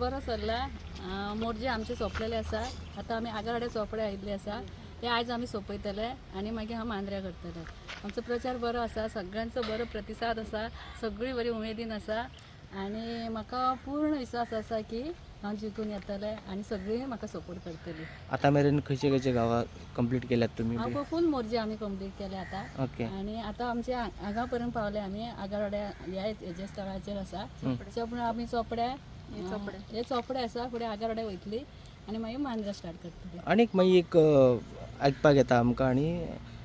बरो चल्ला. मोर्जे आमचे सोंपलेले आसा. आतां आमी आगाडे चोपडे आयिल्ले आसा. ते आयज आमी सोंपयतले आनी मागीर हांव मांद्र्या करतले. आमचो प्रचार बरो आसा, सगळ्यांचो बरो प्रतिसाद आसा, सगळीं बरी उमेदीन आसा आनी म्हाका पूर्ण विश्वास आसा की हांव जिखून येतलें आनी सगळीं म्हाका सपोर्ट करतली. आतां मेरेन खंयचे खंयचे गांवां कंप्लीट केल्यात तुमी? हांव फूल मोर्जे आमी कंप्लीट केले आतां. ओके. आनी आतां आमचे हांगा पर्यंत पावले आमी. आगाड्या हेजे स्थळाचेर आसा. चोपडे आमी हे चोपडे आसा. फुडें आगाड्या वयतली आनी मागीर मांद्र्या स्टार्ट करतली. आनीक मागीर एक आयकपाक येता आमकां आनी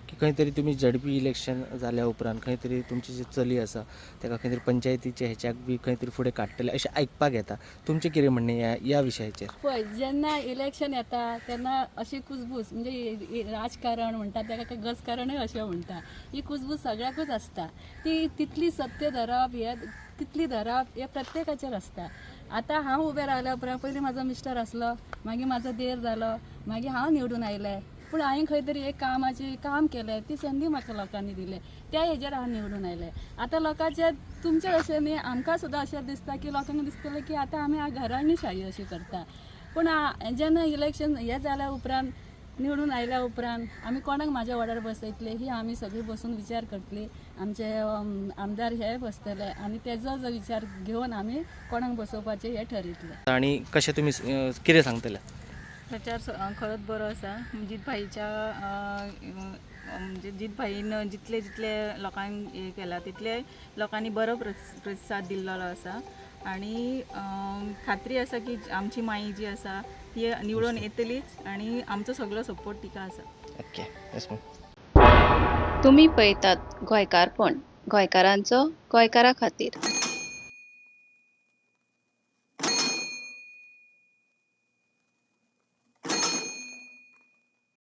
की खंय तरी तुमी झडपी इलेक्शन जाल्या उपरांत खंय तरी तुमची जी चली आसा ताका खंय तरी पंचायतीचे हेच्याक बी खंय तरी फुडें काडटले अशें आयकपाक येता. तुमचें कितें म्हणणें ह्या विशयाचेर? पळय, जेन्ना इलेक्शन येता तेन्ना अशी कुसबूस म्हणजे राजकारण म्हणटा ताका गजकारणय अशें म्हणटा. ही कुसबूस सगळ्याकूच आसता. ती तितली सत्य धरप हे कितली धरप हे प्रत्येकाचेर आसता. आतां हांव उबें रावल्या उपरांत पयलीं म्हाजो मिस्टर आसलो, मागीर म्हाजो देर जालो, मागीर हांव निवडून आयलें. पूण हांवें खंय तरी एक काम केलें, ती संदी म्हाका लोकांनी दिली, त्या हेजेर हांव निवडून आयलें. आतां लोकांचे तुमचे अशें न्ही, आमकां सुद्दां अशें दिसता की लोकांक दिसतलें की आतां आमी घरांनी शाही अशी करता. पूण जेन्ना इलेक्शन हें जाल्या उपरांत निवडून आयल्या उपरांत आमी कोणाक म्हाज्या वाड्यार बसयतले ही आमी सगळीं बसून विचार करतली. आमचे आमदार हे बसतले आनी तेजो जो विचार घेवन आमी कोणाक बसोवपाचें हें ठरयतलें. आनी कशें तुमी कितें सांगतले? प्रचार खरोच बरो आसा. जीत भाईच्या म्हणजे जीत भाईन जितले लोकांक हे केला तितले लोकांनी बरो प्रतिसाद दिल्लो आसा आनी खात्री आसा की आमची माई जी आसा ती निवडून येतलीच आनी आमचो सगळो सपोर्ट तिका आसा. ओके. Yes ma'am. तुम्ही पळयतात गोंयकारपण, गोंयकारांचो गोंयकारा खातीर.